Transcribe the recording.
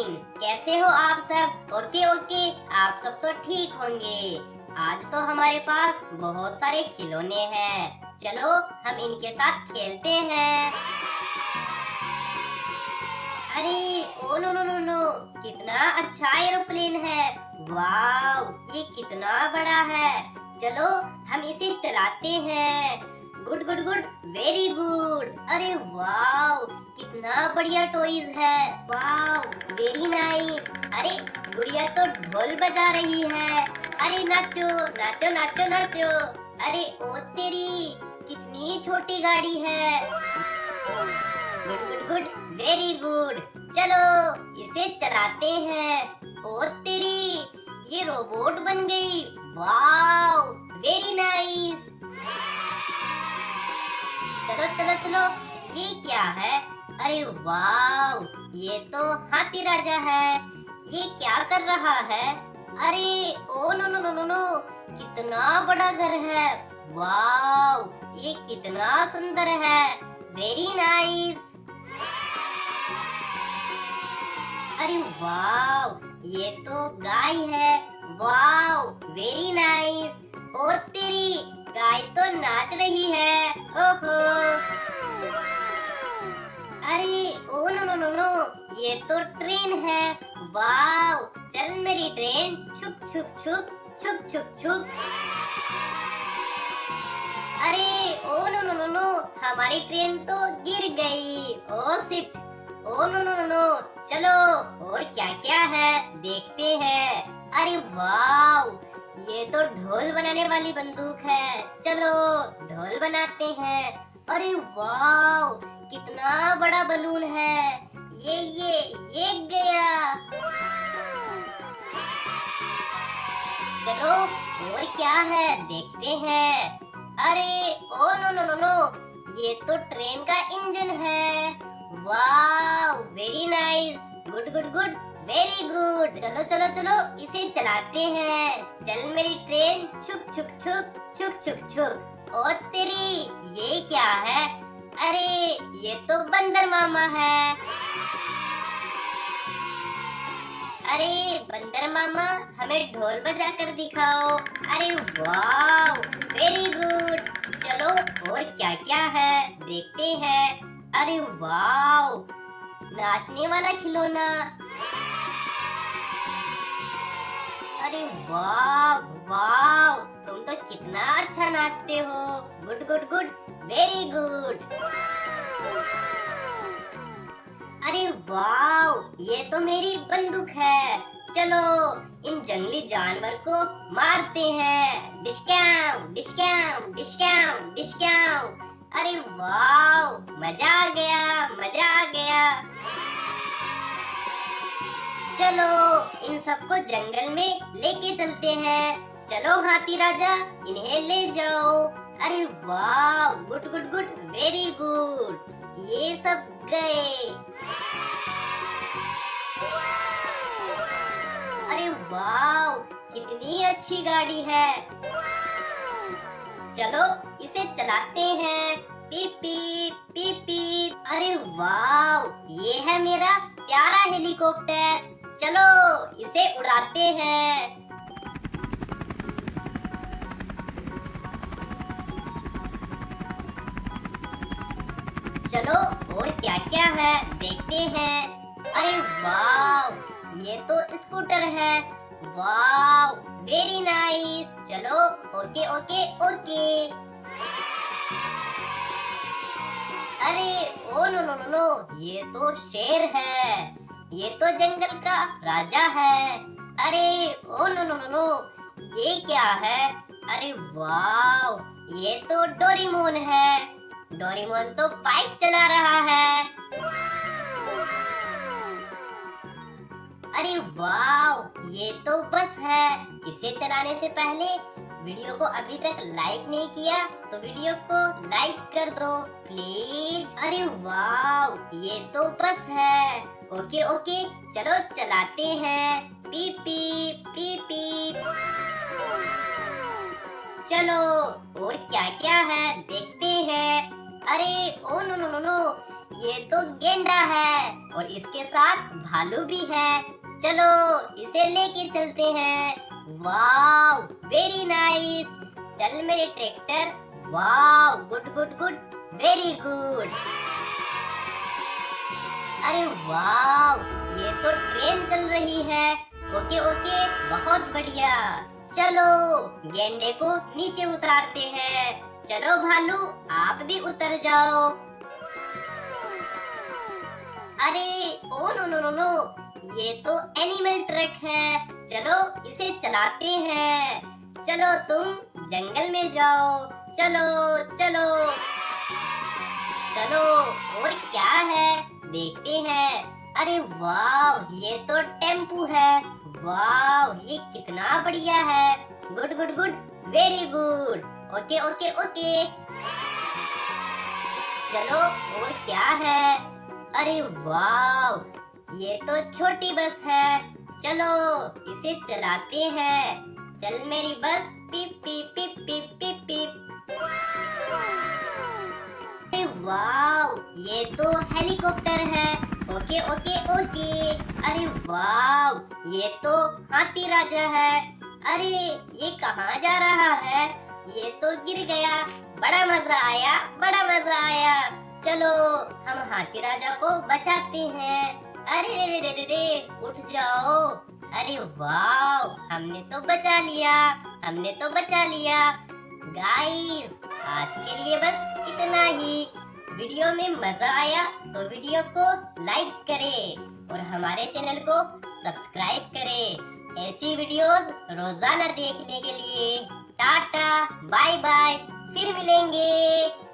Evergreen. कैसे हो आप सब? ओके ओके, आप सब तो ठीक होंगे। आज तो हमारे पास बहुत सारे खिलौने हैं, चलो हम इनके साथ खेलते हैं। अरे oh no no no no, कितना अच्छा एरोप्लेन है। वाव, ये कितना बड़ा है। चलो हम इसे चलाते हैं। Good good good, very good. अरे वाव, कितना बढ़िया टॉयज है। Wow, very nice. अरे गुड़िया तो ढोल बजा रही है। अरे नाचो नाचो नाचो नाचो। अरे ओ तेरी, कितनी छोटी गाड़ी है। Good good good, very good. चलो इसे चलाते हैं। ओ तेरी, ये रोबोट बन गई। वाव, वेरी नाइस। चलो चलो चलो, ये क्या है? अरे वाव, ये तो हाथी राजा है। ये क्या कर रहा है? अरे oh no no no no no, कितना बड़ा घर है। वाव, ये कितना सुंदर है। Very nice. अरे वाव, ये तो गाय है। Wow, very nice. ओ तेरी, गाय तो नाच रही है। ओहो। अरे oh no no no no, ये तो ट्रेन है। वाव, चल मेरी ट्रेन, छुक छुक छुक छुक छुक छुक। अरे oh no no no no, हमारी ट्रेन तो गिर गई। Oh shit. Oh no no no no, चलो और क्या क्या है देखते हैं। अरे वाव, ये तो ढोल बनाने वाली बंदूक है। चलो ढोल बनाते हैं। अरे वाव, कितना बड़ा बलून है। ये गया। चलो और क्या है देखते हैं। अरे oh no no no no, ये तो ट्रेन का इंजन है। Wow, very nice. Good good good, very good. चलो चलो चलो, इसे चलाते हैं। चल मेरी ट्रेन, छुक छुक छुक छुक छुक छुक। ओ तेरी, ये क्या है? अरे ये तो बंदर मामा है। अरे बंदर मामा, हमें ढोल बजा कर दिखाओ। अरे वाव, वेरी गुड। चलो और क्या क्या है देखते हैं। अरे वाव, नाचने वाला खिलौना। अरे वाव वाव, तुम तो कितना अच्छा नाचते हो। Good good good, very good. अरे वाव, ये तो मेरी बंदूक है। चलो इन जंगली जानवर को मारते हैं। डिस्काउ डिस्काउ डिस्काउ डिस्काउ। अरे वाव, मजा आ गया, मजा आ गया। चलो इन सबको जंगल में लेके चलते हैं। चलो हाथी राजा, इन्हें ले जाओ। अरे वाह, good good good, very good. ये सब गए। अरे वाह, कितनी अच्छी गाड़ी है। चलो इसे चलाते हैं। पीप पीप पीप पीप। अरे वाह, ये है मेरा प्यारा हेलीकॉप्टर। चलो इसे उड़ाते हैं। चलो और क्या क्या है देखते हैं। अरे वाह, ये तो स्कूटर है। वाह, वेरी नाइस। चलो ओके ओके ओके। अरे oh no no no no, ये तो शेर है। ये तो जंगल का राजा है। अरे oh no no no no, ये क्या है? अरे वाह, ये तो डोरेमोन है। डोरेमोन तो बाइक चला रहा है। अरे वाह, ये तो बस है। इसे चलाने से पहले वीडियो को अभी तक लाइक नहीं किया तो वीडियो को लाइक कर दो प्लीज। अरे वाह, ये तो बस है। ओके ओके, चलो चलाते हैं। पीप पीप पीप पीप। चलो और क्या क्या है देखते हैं। अरे oh no no no no, ये तो गेंडा है और इसके साथ भालू भी है। चलो इसे लेके चलते हैं। Wow, very nice. चल मेरे tractor. Wow, good good good, very good. अरे वाव, ये तो ट्रेन चल रही है। ओके ओके, बहुत बढ़िया। चलो गेंडे को नीचे उतारते हैं। चलो भालू, आप भी उतर जाओ। अरे oh no no no no, ये तो एनिमल ट्रक है। चलो इसे चलाते हैं। चलो तुम जंगल में जाओ। चलो चलो चलो, और क्या है देखते हैं। अरे वाह, ये तो टेम्पू है। वाह, ये कितना बढ़िया है। Good good good, very good. Okay okay okay. चलो और क्या है। अरे वाह, ये तो छोटी बस है। चलो इसे चलाते हैं। चल मेरी बस, पिप पिप पिप पिप पिप पिप। अरे वाह, ये तो हेलीकॉप्टर है। Okay okay okay. अरे वाह, ये तो हाथी राजा है। अरे ये कहाँ जा रहा है। ये तो गिर गया। बड़ा मजा आया, बड़ा मजा आया। चलो हम हाथी राजा को बचाते हैं। अरे रे रे रे रे, उठ जाओ। अरे वाह, हमने तो बचा लिया, हमने तो बचा लिया। गाइस, आज के लिए बस इतना ही। वीडियो में मजा आया तो वीडियो को लाइक करें और हमारे चैनल को सब्सक्राइब करें। ऐसी वीडियोस रोजाना देखने के लिए। टाटा, बाय बाय, फिर मिलेंगे।